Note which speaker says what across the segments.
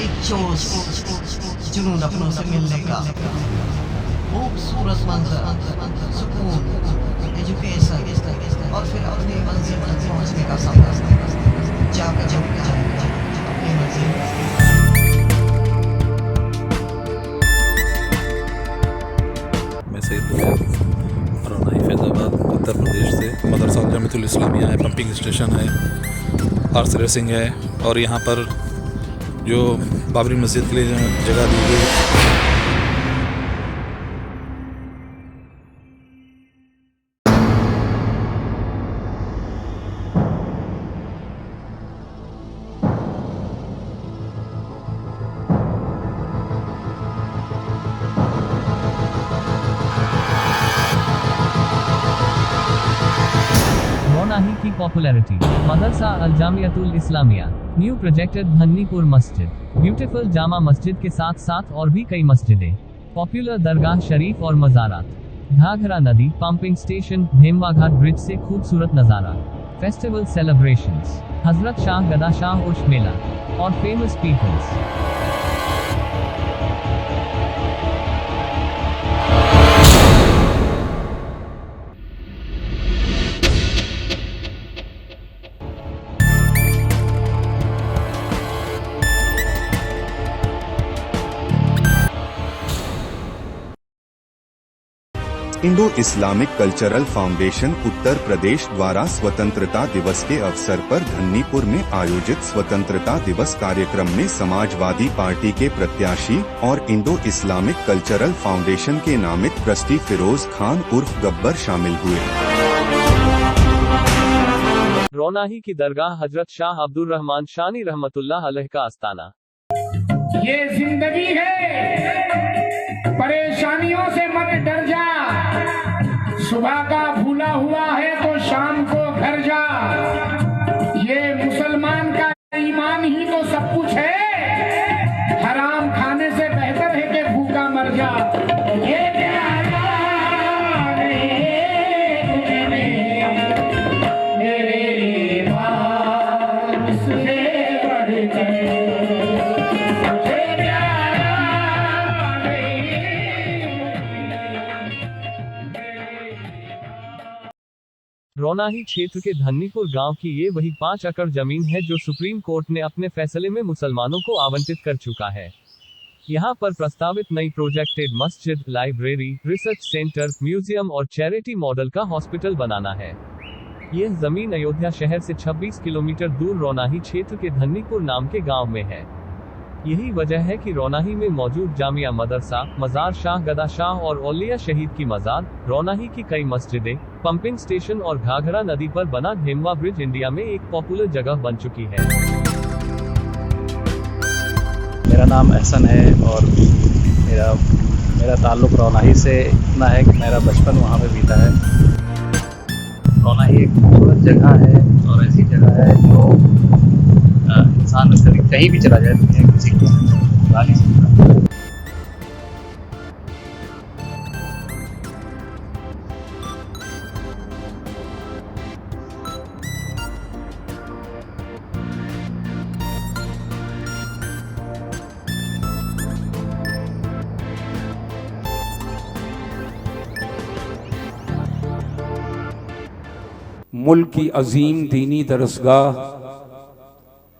Speaker 1: एक जोश जुनून अपनों से मिलने का, खूबसूरत मंजर, सुकून, एजुकेशन और फिर अपनी मंजिल तक पहुंचने का सफर। जाकर अपनी मंजिल।
Speaker 2: मैं सैयद रौनाही फैज़ाबाद उत्तर प्रदेश से। मदरसा जामियातुल इस्लामिया है, पंपिंग स्टेशन है, हॉर्स रेसिंग है और यहाँ पर जो बाबरी मस्जिद के लिए जगह दी गई।
Speaker 3: रौनाही की पॉपुलैरिटी। मदरसा अल जामियातुल इस्लामिया, न्यू प्रोजेक्टेड धन्नीपुर मस्जिद, ब्यूटीफुल जामा मस्जिद के साथ साथ और भी कई मस्जिदें, पॉपुलर दरगाह शरीफ और मज़ारात, घाघरा नदी, पंपिंग स्टेशन, भेमवा घाट ब्रिज से खूबसूरत नज़ारा, फेस्टिवल सेलिब्रेशंस, हजरत शाह गदा शाह उर्स मेला और famous peoples.
Speaker 4: Indo Islamic cultural foundation Uttar Pradesh द्वारा स्वतंत्रता दिवस के अवसर पर धन्नीपुर में आयोजित स्वतंत्रता दिवस कार्यक्रम में समाजवादी पार्टी के प्रत्याशी और इंडो इस्लामिक कल्चरल फाउंडेशन के नामित ट्रस्टी फिरोज खान उर्फ गब्बर शामिल हुए।
Speaker 3: रौनाही की दरगाह हजरत शाह अब्दुल रहमान शानी रहमतुल्लाह अलैह का आस्ताना।
Speaker 5: ये जिंदगी है, परेशानियों से मत डर जा, सुबह का भूला हुआ है तो शाम को घर जा। ये मुसलमान का ईमान ही तो सब कुछ है, हराम खाने से बेहतर है कि भूखा मर जा। ये
Speaker 3: रौनाही क्षेत्र के धन्नीपुर गांव की ये वही 5 एकड़ जमीन है जो सुप्रीम कोर्ट ने अपने फैसले में मुसलमानों को आवंटित कर चुका है। यहां पर प्रस्तावित नई प्रोजेक्टेड मस्जिद, लाइब्रेरी, रिसर्च सेंटर, म्यूजियम और चैरिटी मॉडल का हॉस्पिटल बनाना है। यह जमीन अयोध्या शहर से 26 किलोमीटर दूर रौनाही क्षेत्र के धन्नीपुर नाम के गाँव में है। यही वजह है कि रौनाही में मौजूद जामिया मदरसा, मज़ार शाह गदा शाह और औलिया शहीद की मज़ार, रौनाही की कई मस्जिदें, पंपिंग स्टेशन और घाघरा नदी पर बना भेमवा ब्रिज इंडिया में एक पॉपुलर जगह बन चुकी है।
Speaker 6: मेरा नाम एहसन है और मेरा ताल्लुक़ रौनाही से इतना है कि मेरा बचपन वहाँ पे बीता है। रौनाही एक खूबसूरत जगह है और ऐसी जगह है जो इंसान कहीं भी चला जाए दुनिया किसी को बता नहीं सकता।
Speaker 7: मुल्क की अजीम दीनी दरसगाह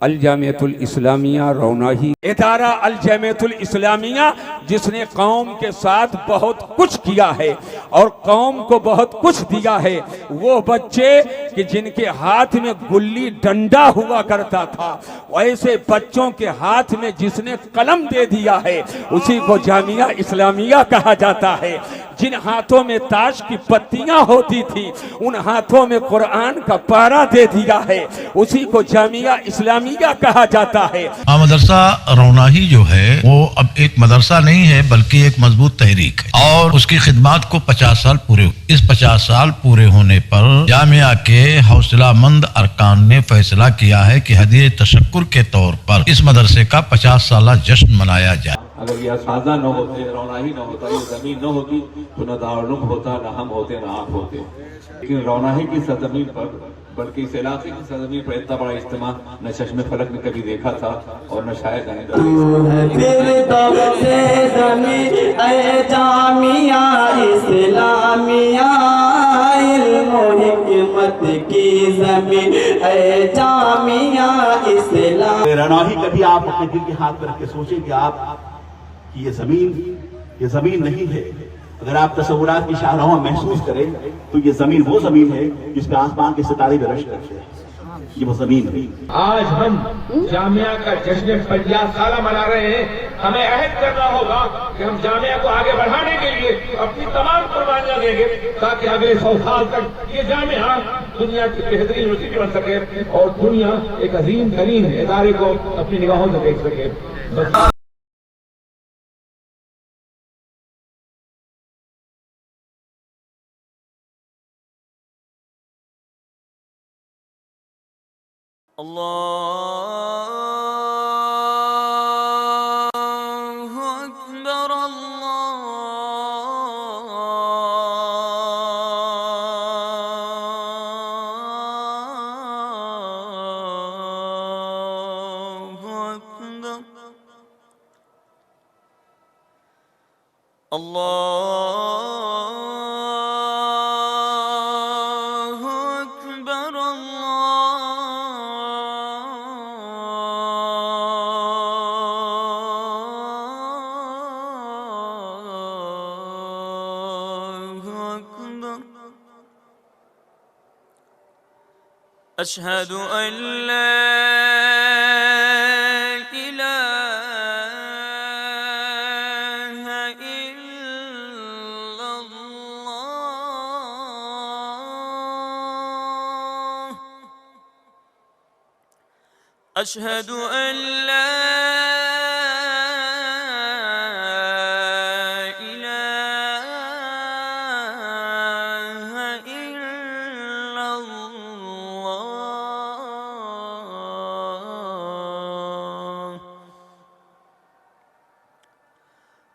Speaker 7: अल जामियातुल इस्लामिया रौनाही, इदारा अल जामियातुल इस्लामिया जिसने कौम के साथ बहुत कुछ किया है और कौम को बहुत कुछ दिया है। वो बच्चे कि जिनके हाथ में गुल्ली डंडा हुआ करता था, वैसे बच्चों के हाथ में जिसने कलम दे दिया है उसी को जामिया इस्लामिया कहा जाता है। जिन हाथों में ताश की पत्तियां होती थी उन हाथों में कुरान का पारा दे दिया है, उसी को जामिया इस्लामिया कहा जाता है।
Speaker 8: मदरसा रौनाही जो है वो अब एक मदरसा नहीं है बल्कि एक मजबूत तहरीक है और उसकी खिदमत को 50 साल पूरे हुए। इस 50 साल पूरे होने पर जामिया के हौसलामंद अरकान ने फैसला किया है कि हदीये तशक्कुर के तौर पर इस मदरसे का 50 साला जश्न मनाया जाए।
Speaker 9: अगर ये असादा न होते, रौनाही न होता, ये जमीन न होती तो न दारुल उलूम होता, न हम होते, न आप होते। लेकिन रौनाही की सरजमीन पर बल्कि इस इलाके की सरजमीन पर इतना बड़ा इज्तिमा न चश्मे फलक ने कभी देखा था और न शायद आइंदा।
Speaker 10: जामिया इस्लामिया इल्म हिकमत की जमीन है जामिया इस्लाम।
Speaker 11: रौनाही कभी आप अपने दिल के हाथ में रख के सोचें कि आप कि ये जमीन नहीं है। अगर आप तस्वुरात की शाहराहों में महसूस करें तो ये जमीन वो जमीन है जिसपे आसमान के सितारे भी रश करते हैं, ये वो जमीन है।
Speaker 5: आज हम जामिया का जश्न 50 साल मना रहे हैं। हमें अहद करना होगा कि हम जामिया को आगे बढ़ाने के लिए अपनी तमाम कुर्बानियां देंगे ताकि अगले 100 साल तक ये जामिया दुनिया की बेहतरीन यूनिवर्सिटी बन सके और दुनिया एक अजीम तरीन इदारे को अपनी निगाहों से देख सके।
Speaker 10: अल्लाहु अकबर अल्लाहु अकबर अल्लाहु अकबर अशहदु अन ला इलाहा इल्लल्लाह अशहदु अन ला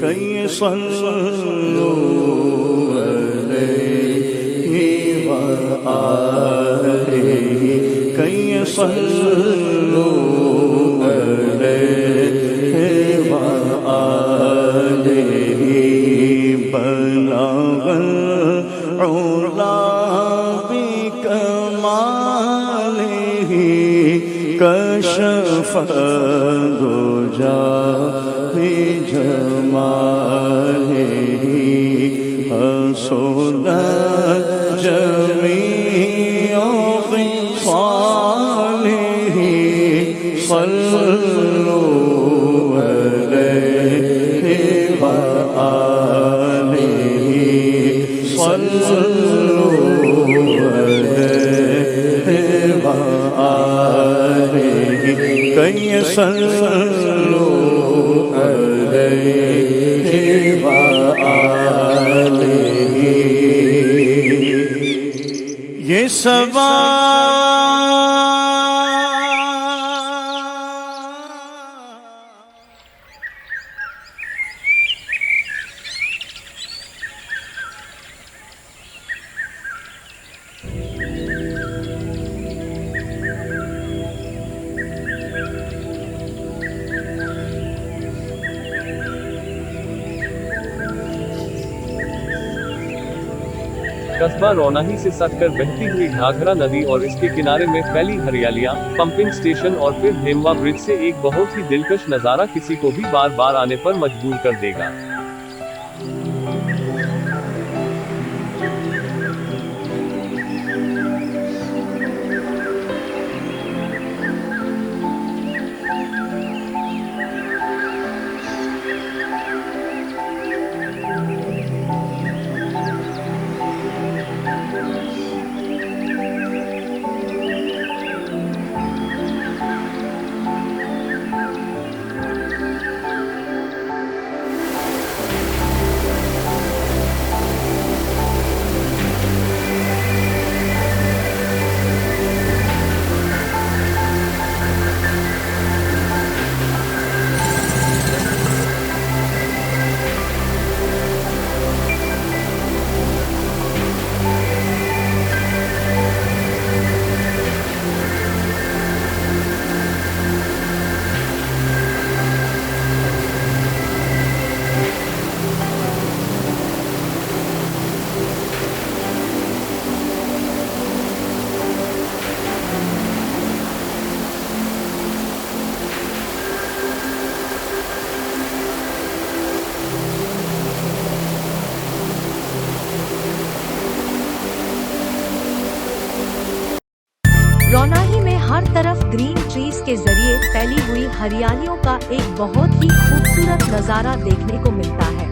Speaker 12: कई सल्लू अलैहि व आलिहि कई सल्लू अलैहि व आलिहि बलगल उला बिकमालिहि कशफ दुजा बिजमालिहि हसुन जमीउ खिसालिहि सल्लू अलैहि व आलिहि सल्लू अलैहि व आलिहि कई सल्लू अलैहि व आलिहि ये
Speaker 3: कस्बा रौनाही से सटकर बहती हुई घाघरा नदी और इसके किनारे में फैली हरियालियां, पंपिंग स्टेशन और फिर धेमवा ब्रिज से एक बहुत ही दिलकश नजारा किसी को भी बार बार आने पर मजबूर कर देगा।
Speaker 13: रौनाही में हर तरफ ग्रीन ट्रीज के जरिए फैली हुई हरियालियों का एक बहुत ही खूबसूरत नजारा देखने को मिलता है।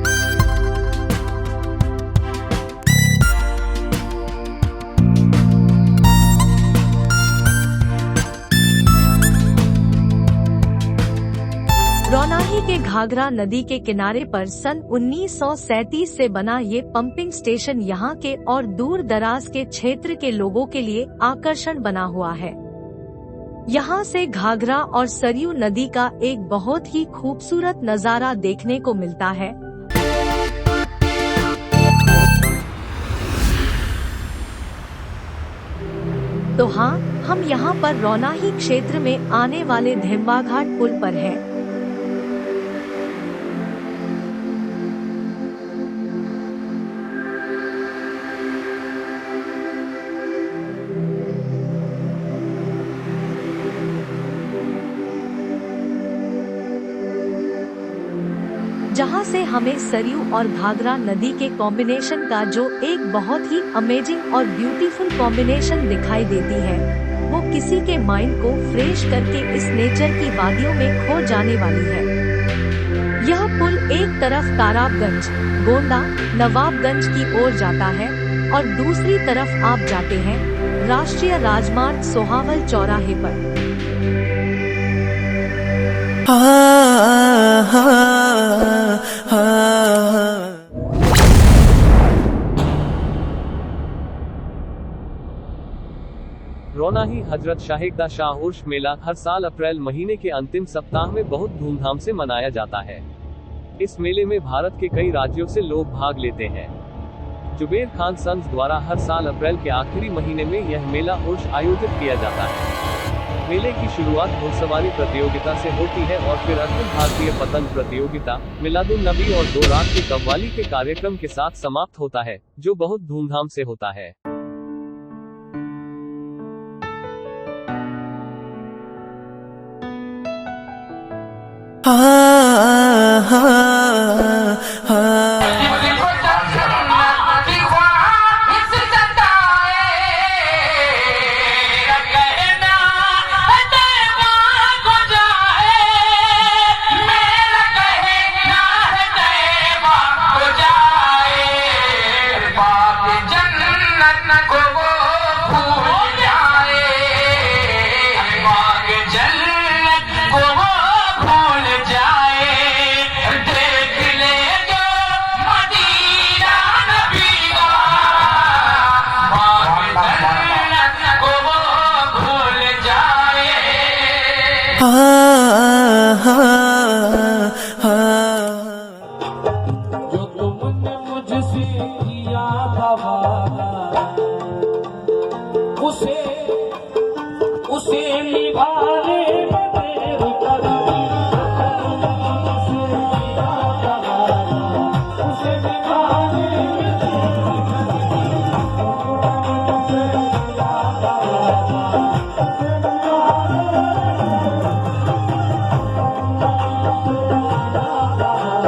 Speaker 13: रौनाही के घाघरा नदी के किनारे पर सन 1937 से बना ये पंपिंग स्टेशन यहाँ के और दूर दराज के क्षेत्र के लोगों के लिए आकर्षण बना हुआ है। यहाँ से घाघरा और सरयू नदी का एक बहुत ही खूबसूरत नजारा देखने को मिलता है। तो हाँ, हम यहाँ पर रौनाही क्षेत्र में आने वाले धेमवा घाट पुल पर हैं। जहाँ से हमें सरयू और घाघरा नदी के कॉम्बिनेशन का जो एक बहुत ही अमेजिंग और ब्यूटीफुल कॉम्बिनेशन दिखाई देती है, वो किसी के माइंड को फ्रेश करके इस नेचर की वादियों में खो जाने वाली है। यह पुल एक तरफ ताराबगंज, गोंडा, नवाबगंज की ओर जाता है और दूसरी तरफ आप जाते हैं राष्ट्रीय राजमार्ग सोहावल चौराहे पर।
Speaker 3: रौनाही हजरत शाहिदा शाह उर्स मेला हर साल अप्रैल महीने के अंतिम सप्ताह में बहुत धूमधाम से मनाया जाता है। इस मेले में भारत के कई राज्यों से लोग भाग लेते हैं। जुबेर खान सन्स द्वारा हर साल अप्रैल के आखिरी महीने में यह मेला उर्स आयोजित किया जाता है। मेले की शुरुआत घुड़सवारी प्रतियोगिता से होती है और फिर अखिल भारतीय पतंग प्रतियोगिता, मिलादुन नबी और 2 रात की कव्वाली के कार्यक्रम के साथ समाप्त होता है, जो बहुत धूमधाम से होता है।
Speaker 10: जो तुमने मुझसे किया था वादा, उसे निभाने में देर कर दी। उसे निभाने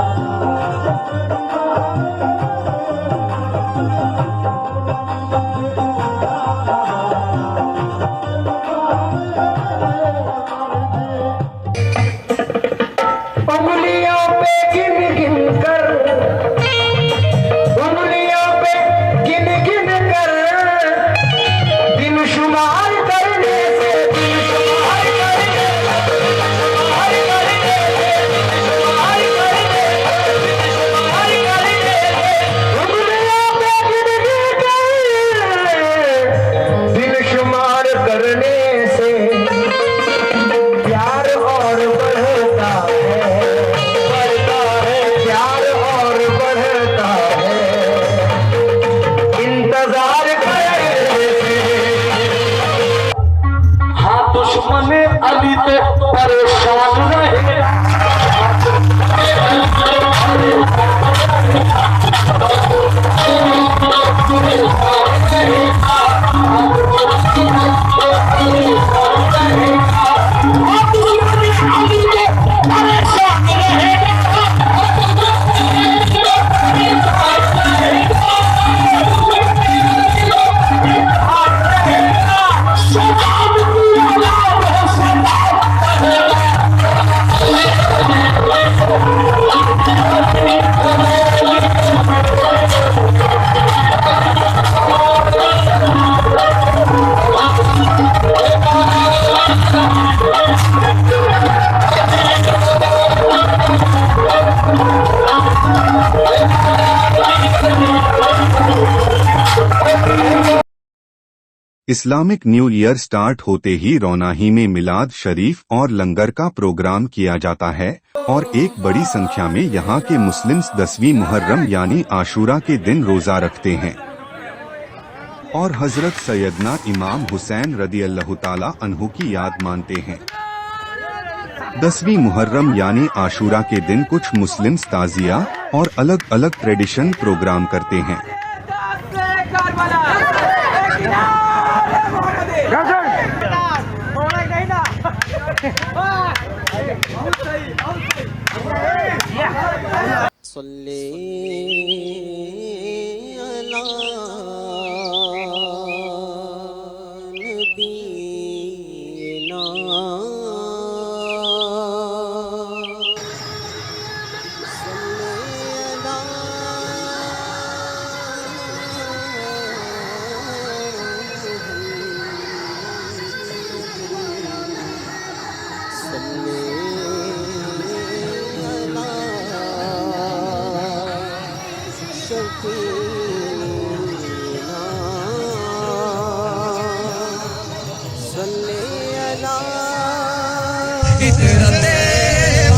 Speaker 10: में अभी तो परेशान रहे।
Speaker 4: इस्लामिक न्यू ईयर स्टार्ट होते ही रौनाही में मिलाद शरीफ और लंगर का प्रोग्राम किया जाता है और एक बड़ी संख्या में यहाँ के मुस्लिम्स 10वीं मुहर्रम यानी आशूरा के दिन रोजा रखते हैं और हजरत सैयदना इमाम हुसैन रदियल्लाहु ताला अन्हु की याद मानते हैं। 10वीं मुहर्रम यानी आशूरा के दिन कुछ मुस्लिम्स ताजिया और अलग अलग ट्रेडिशन प्रोग्राम करते हैं।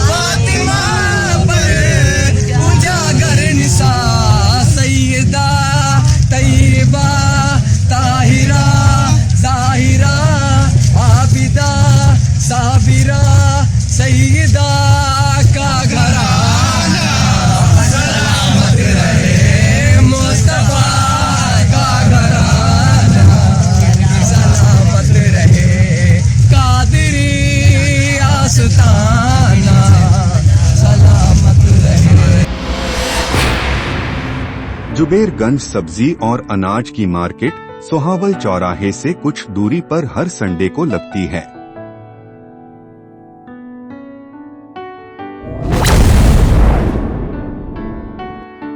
Speaker 10: फातिमा पर
Speaker 4: जुबेरगंज सब्जी और अनाज की मार्केट सोहावल चौराहे से कुछ दूरी पर हर संडे को लगती है।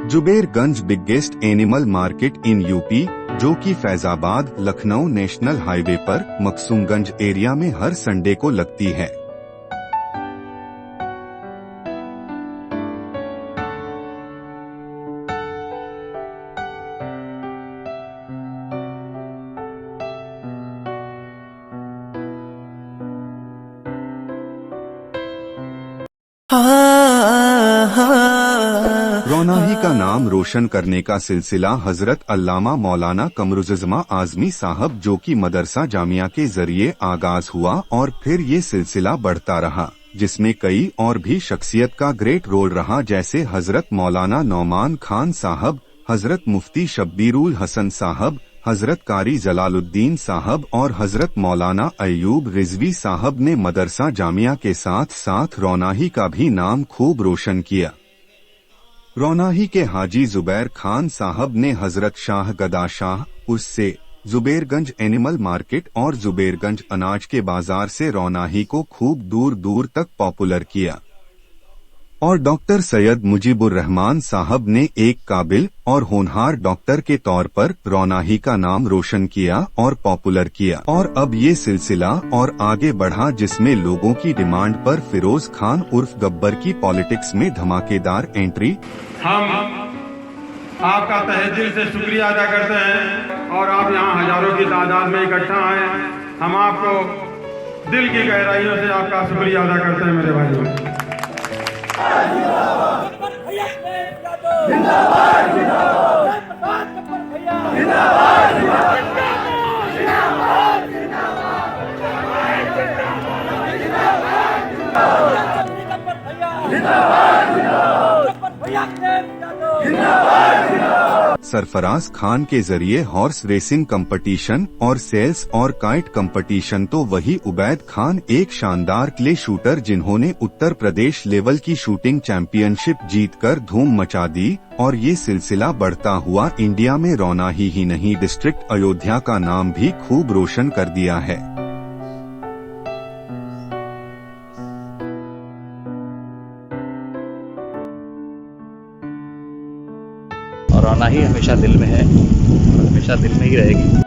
Speaker 4: Juberganj biggest animal market in UP, जो कि फैजाबाद लखनऊ नेशनल हाईवे पर मकसूमगंज एरिया में हर संडे को लगती है। रौनाही का नाम रोशन करने का सिलसिला हजरत अल्लामा मौलाना कमरुज़्ज़मा आज़मी साहब जो कि मदरसा जामिया के जरिए आगाज हुआ और फिर ये सिलसिला बढ़ता रहा, जिसमें कई और भी शख्सियत का ग्रेट रोल रहा, जैसे हजरत मौलाना नौमान खान साहब, हजरत मुफ्ती शब्बीरुल हसन साहब, हजरत कारी जलालुद्दीन साहब और हजरत मौलाना अयूब रिजवी साहब ने मदरसा जामिया के साथ साथ रौनाही का भी नाम खूब रोशन किया। रौनाही के हाजी जुबैर खान साहब ने हजरत शाह गदा शाह उससे जुबेरगंज एनिमल मार्केट और जुबेरगंज अनाज के बाजार से रौनाही को खूब दूर दूर तक पॉपुलर किया और डॉक्टर सैयद मुजीबुर रहमान साहब ने एक काबिल और होनहार डॉक्टर के तौर पर रौनाही का नाम रोशन किया और पॉपुलर किया। और अब ये सिलसिला और आगे बढ़ा, जिसमें लोगों की डिमांड पर फिरोज खान उर्फ गब्बर की पॉलिटिक्स में धमाकेदार एंट्री।
Speaker 14: हम आपका तहे दिल से शुक्रिया अदा करते हैं और आप यहाँ हजारों की तादाद में इकट्ठा हैं। हम आपको दिल की गहराइयों से आपका शुक्रिया अदा करते हैं मेरे भाइयों।
Speaker 4: सरफराज खान के जरिए हॉर्स रेसिंग कंपटीशन और सेल्स और काइट कंपटीशन, तो वही उबैद खान एक शानदार क्ले शूटर जिन्होंने उत्तर प्रदेश लेवल की शूटिंग चैंपियनशिप जीतकर धूम मचा दी। और ये सिलसिला बढ़ता हुआ इंडिया में रौनाही ही नहीं, डिस्ट्रिक्ट अयोध्या का नाम भी खूब रोशन कर दिया है।
Speaker 6: और रौनाही हमेशा दिल में है और हमेशा दिल में ही रहेगी।